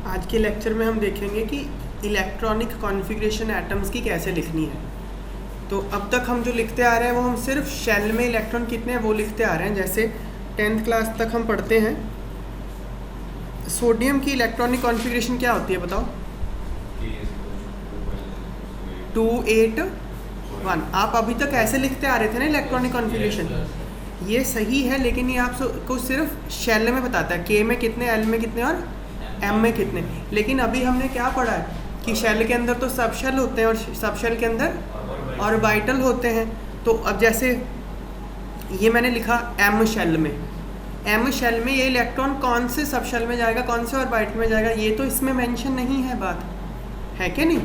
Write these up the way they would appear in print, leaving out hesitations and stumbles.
आज के लेक्चर में हम देखेंगे कि इलेक्ट्रॉनिक कॉन्फ़िगरेशन एटम्स की कैसे लिखनी है। तो अब तक हम जो लिखते आ रहे हैं वो हम सिर्फ शेल में इलेक्ट्रॉन कितने हैं वो लिखते आ रहे हैं। जैसे 10th क्लास तक हम पढ़ते हैं सोडियम की इलेक्ट्रॉनिक कॉन्फ़िगरेशन क्या होती है बताओ। 281। आप अभी तक ऐसे लिखते आ रहे थे ना इलेक्ट्रॉनिक कॉन्फ़िगरेशन, ये सही है, लेकिन ये आपको सिर्फ शेल में बताता है के में कितने, एल में कितने और एम में कितने। लेकिन अभी हमने क्या पढ़ा है कि शेल के अंदर तो सब शेल होते हैं और सब शेल के अंदर ऑर्बिटल होते हैं। तो अब जैसे ये मैंने लिखा एम शेल में, एम शेल में ये इलेक्ट्रॉन कौन से सब शेल में जाएगा, कौन से ऑर्बिटल में जाएगा, ये तो इसमें मेंशन नहीं है, बात है कि नहीं।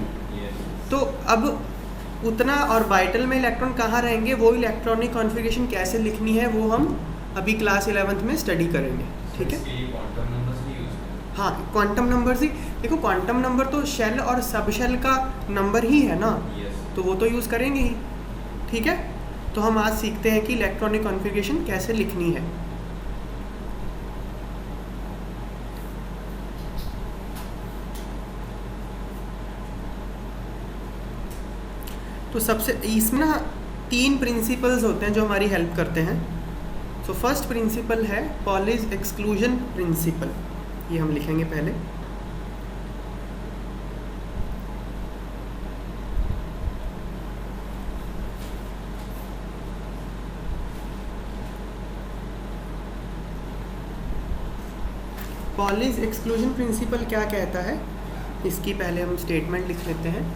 तो अब उतना ऑर्बिटल में इलेक्ट्रॉन कहाँ रहेंगे, वो इलेक्ट्रॉनिक कॉन्फ़िगरेशन कैसे लिखनी है वो हम अभी क्लास 11th में स्टडी करेंगे। ठीक है, हाँ क्वांटम नंबर ही देखो, क्वांटम नंबर तो शेल और सब शेल का नंबर ही है ना, तो वो तो यूज़ करेंगे ही। ठीक है, तो हम आज सीखते हैं कि इलेक्ट्रॉनिक कॉन्फ़िगरेशन कैसे लिखनी है। तो सबसे इसमें ना 3 प्रिंसिपल्स होते हैं जो हमारी हेल्प करते हैं। सो फर्स्ट प्रिंसिपल है पॉलीज एक्सक्लूजन प्रिंसिपल, ये हम लिखेंगे पहले। पॉलीज एक्सक्लूजन प्रिंसिपल क्या कहता है, इसकी पहले हम स्टेटमेंट लिख लेते हैं।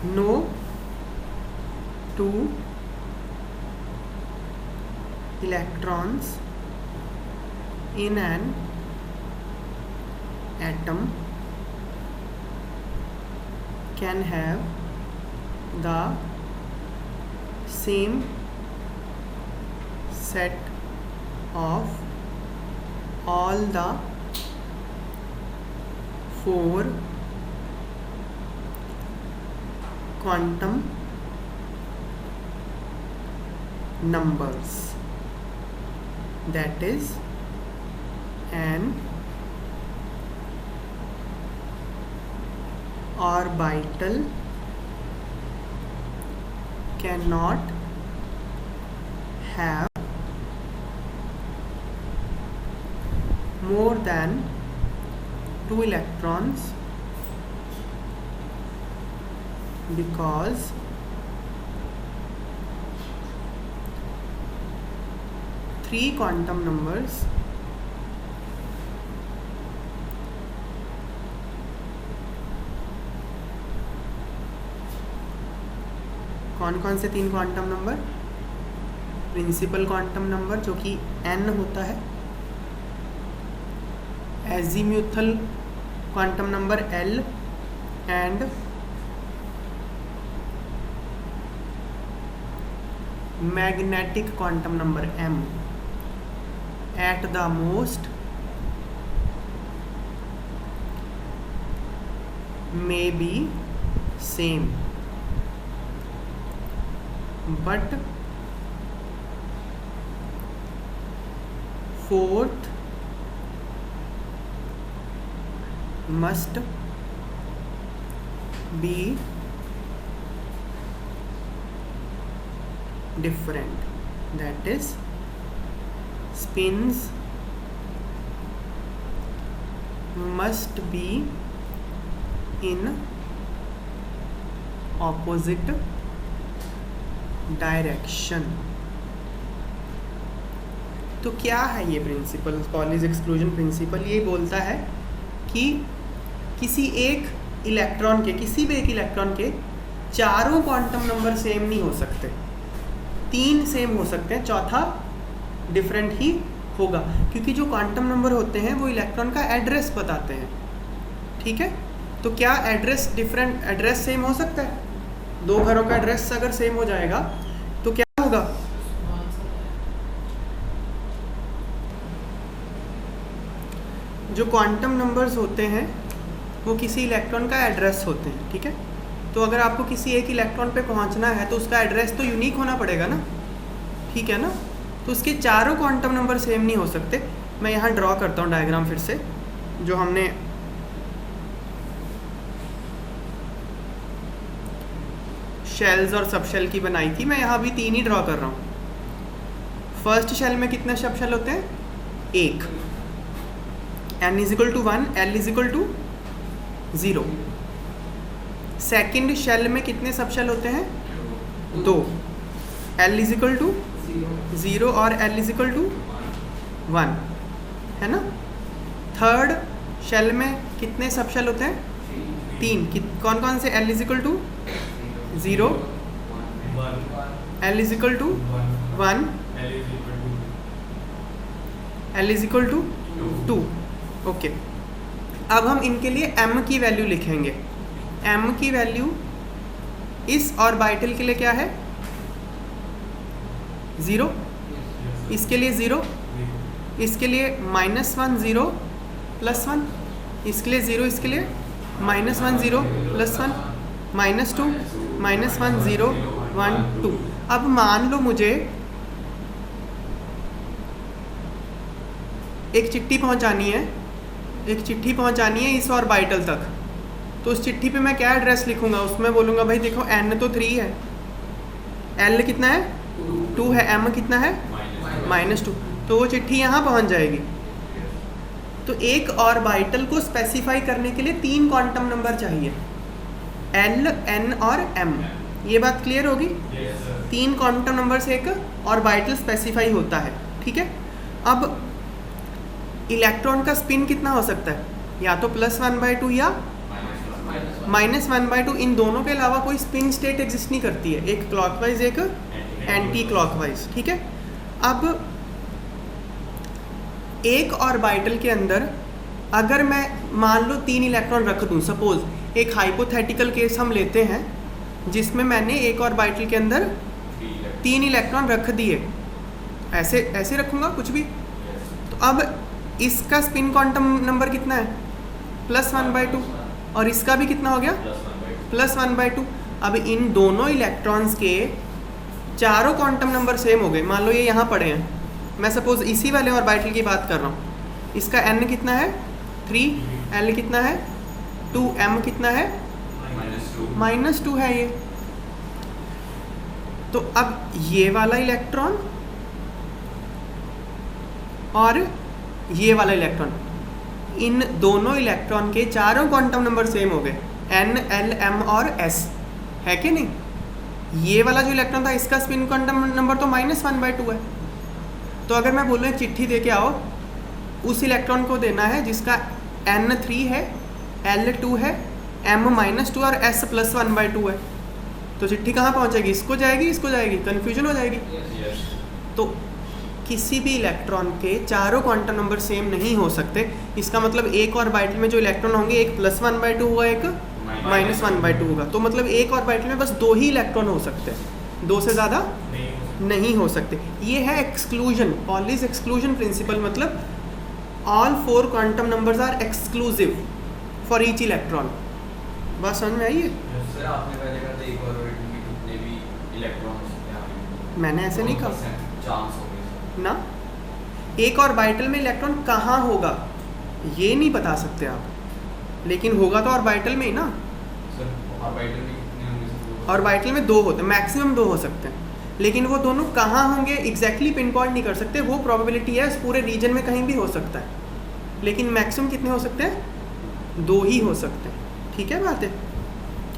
No two electrons in an atom can have the same set of all the 4 quantum numbers, that is an orbital cannot have more than 2 electrons because 3 quantum numbers कौन कौन से 3 quantum number, principal quantum number जो कि n होता है, azimuthal quantum number l and magnetic quantum number m at the most may be same but 4th must be different, that is spins must be in opposite direction. तो क्या है ये principal, Pauli's exclusion principal? ये बोलता है कि किसी एक इलेक्ट्रॉन के, किसी भी एक इलेक्ट्रॉन के चारों क्वांटम नंबर सेम नहीं हो सकते, 3 सेम हो सकते हैं, चौथा डिफरेंट ही होगा, क्योंकि जो क्वांटम नंबर होते हैं वो इलेक्ट्रॉन का एड्रेस बताते हैं। ठीक है, तो क्या एड्रेस डिफरेंट, एड्रेस सेम हो सकता है? 2 घरों का एड्रेस अगर सेम हो जाएगा तो क्या होगा, जो क्वांटम नंबर्स होते हैं वो किसी इलेक्ट्रॉन का एड्रेस होते हैं। ठीक है, तो अगर आपको किसी एक इलेक्ट्रॉन पे पहुंचना है तो उसका एड्रेस तो यूनिक होना पड़ेगा ना। ठीक है ना, तो उसके चारों क्वांटम नंबर सेम नहीं हो सकते। मैं यहाँ ड्रॉ करता हूँ डायग्राम फिर से। जो हमने शेल्स और सब शेल की बनाई थी, मैं यहाँ भी 3 ही ड्रॉ कर रहा हूँ। फर्स्ट शेल में कितने सब शेल होते हैं? 1, n is equal to 1, l is equal to 0। Second shell में कितने सब शेल होते हैं? 2, l इज इक्वल टू 0 और l इज इक्वल टू 1, है ना। थर्ड शेल में कितने सब शेल होते हैं? 3। कौन कौन से? l is equal to 0, l is equal to 1, l is equal to 2। Okay, अब हम इनके लिए m की वैल्यू लिखेंगे। m की वैल्यू इस ऑर्बिटल के लिए क्या है? 0, इसके लिए 0, इसके लिए -1 0 +1, इसके लिए 0, इसके लिए -1 0 +1, -2 -1 0 1 2। अब मान लो मुझे एक चिट्ठी पहुंचानी है, इस ऑर्बिटल तक। तो उस चिट्ठी पे मैं क्या एड्रेस लिखूंगा? उसमें बोलूँगा भाई देखो n तो 3 है, l कितना है? 2 है, m कितना है? -2। तो वो चिट्ठी यहाँ पहुँच जाएगी। तो एक ऑर्बिटल को स्पेसिफाई करने के लिए 3 क्वांटम नंबर चाहिए, l, n और m। ये बात क्लियर होगी? 3 क्वांटम नंबर से एक ऑर्बिटल स्पेसिफाई होता है, ठीक है। अब इलेक्ट्रॉन का स्पिन कितना हो सकता है? या तो +1/2 या -1/2। इन दोनों के अलावा कोई स्पिन स्टेट एग्जिस्ट नहीं करती है, एक क्लॉकवाइज एक एंटी क्लॉकवाइज, ठीक है। अब एक ऑर्बिटल के अंदर अगर मैं मान लो 3 इलेक्ट्रॉन रख दूं, सपोज एक हाइपोथेटिकल केस हम लेते हैं जिसमें मैंने एक ऑर्बिटल के अंदर 3 इलेक्ट्रॉन रख दिए, ऐसे रखूँगा कुछ भी। तो अब इसका स्पिन क्वांटम नंबर कितना है? +1/2। और इसका भी कितना हो गया? +1/2। अब इन दोनों इलेक्ट्रॉन्स के चारों क्वांटम नंबर सेम हो गए। मान लो ये यहाँ पड़े हैं, मैं सपोज इसी वाले ऑर्बिटल की बात कर रहा हूँ। इसका n कितना है? 3, l कितना है? 2, m कितना है? -2 है ये। तो अब ये वाला इलेक्ट्रॉन और ये वाला इलेक्ट्रॉन, इन दोनों इलेक्ट्रॉन के चारों क्वांटम नंबर सेम हो गए, n, l, m और s, है कि नहीं। ये वाला जो इलेक्ट्रॉन था इसका स्पिन क्वांटम नंबर तो -1/2 है। तो अगर मैं बोलूँ चिट्ठी दे के आओ, उस इलेक्ट्रॉन को देना है जिसका n 3 है, l 2 है, m -2 और s +1/2 है। तो चिट्ठी कहाँ पहुँचेगी? इसको जाएगी, इसको जाएगी, कन्फ्यूजन हो जाएगी। तो किसी भी इलेक्ट्रॉन के चारों क्वांटम नंबर सेम नहीं हो सकते। इसका मतलब एक ऑर्बिटल में जो इलेक्ट्रॉन होंगे, एक +1/2 होगा, एक -1/2 होगा। तो मतलब एक ऑर्बिटल में बस 2 ही इलेक्ट्रॉन हो सकते हैं, 2 से ज़्यादा नहीं हो सकते। ये है एक्सक्लूजन, पॉलीज एक्सक्लूजन प्रिंसिपल। मतलब all 4 quantum numbers are exclusive for each electron. बात समझ में आई है? सर आपने पहले कहा था एक ऑर्बिटल में कितने भी इलेक्ट्रॉन्स, मैंने ऐसे नहीं कहा चांस हो गए ना। एक ऑर्बिटल में इलेक्ट्रॉन कहाँ होगा ये नहीं बता सकते आप, लेकिन होगा तो ऑर्बिटल में ही ना। सर ऑर्बिटल में कितने होंगे? ऑर्बिटल में 2 होते हैं, मैक्सिमम 2 हो सकते हैं, लेकिन वो दोनों कहाँ होंगे एग्जैक्टली पिन पॉइंट नहीं कर सकते। वो प्रोबेबिलिटी है, पूरे रीजन में कहीं भी हो सकता है, लेकिन मैक्सिमम कितने हो सकते हैं? 2 ही हो सकते हैं। ठीक है बात है।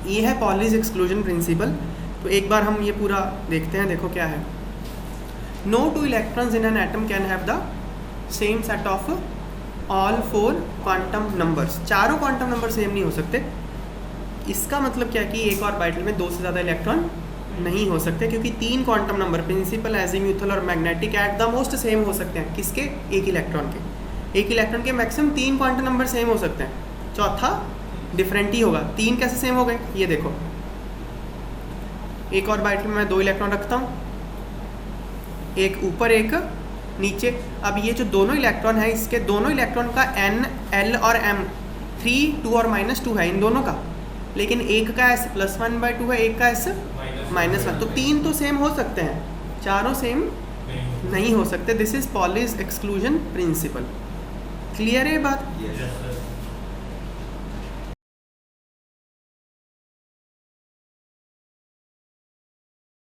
ये है पॉलीज एक्सक्लूजन प्रिंसिपल। तो एक बार हम ये पूरा देखते हैं। देखो क्या है, no 2 electrons in an atom can have the same set of all 4 quantum numbers. चारों क्वांटम नंबर सेम नहीं हो सकते। इसका मतलब क्या कि एक ऑर्बिटल में 2 से ज़्यादा इलेक्ट्रॉन नहीं हो सकते, क्योंकि 3 क्वांटम नंबर प्रिंसिपल, एजीम्यूथल और magnetic eight the most same हो सकते हैं। किसके? एक इलेक्ट्रॉन के। एक इलेक्ट्रॉन के मैक्सिमम 3 क्वांटम नंबर सेम हो सकते हैं, चौथा डिफरेंट ही होगा। 3 कैसे सेम हो गए? ये देखो, एक ऑर्बिटल में मैं 2 इलेक्ट्रॉन रखता हूँ, एक ऊपर एक नीचे। अब ये जो दोनों इलेक्ट्रॉन है, इसके दोनों इलेक्ट्रॉन का n, l और m 3, 2 और -2 है इन दोनों का, लेकिन एक का s +1/2 है, एक का s -1। तो 3 तो सेम हो सकते हैं, चारों सेम नहीं हो सकते। This is Pauli's exclusion principal. Clear है ये बात? Yes.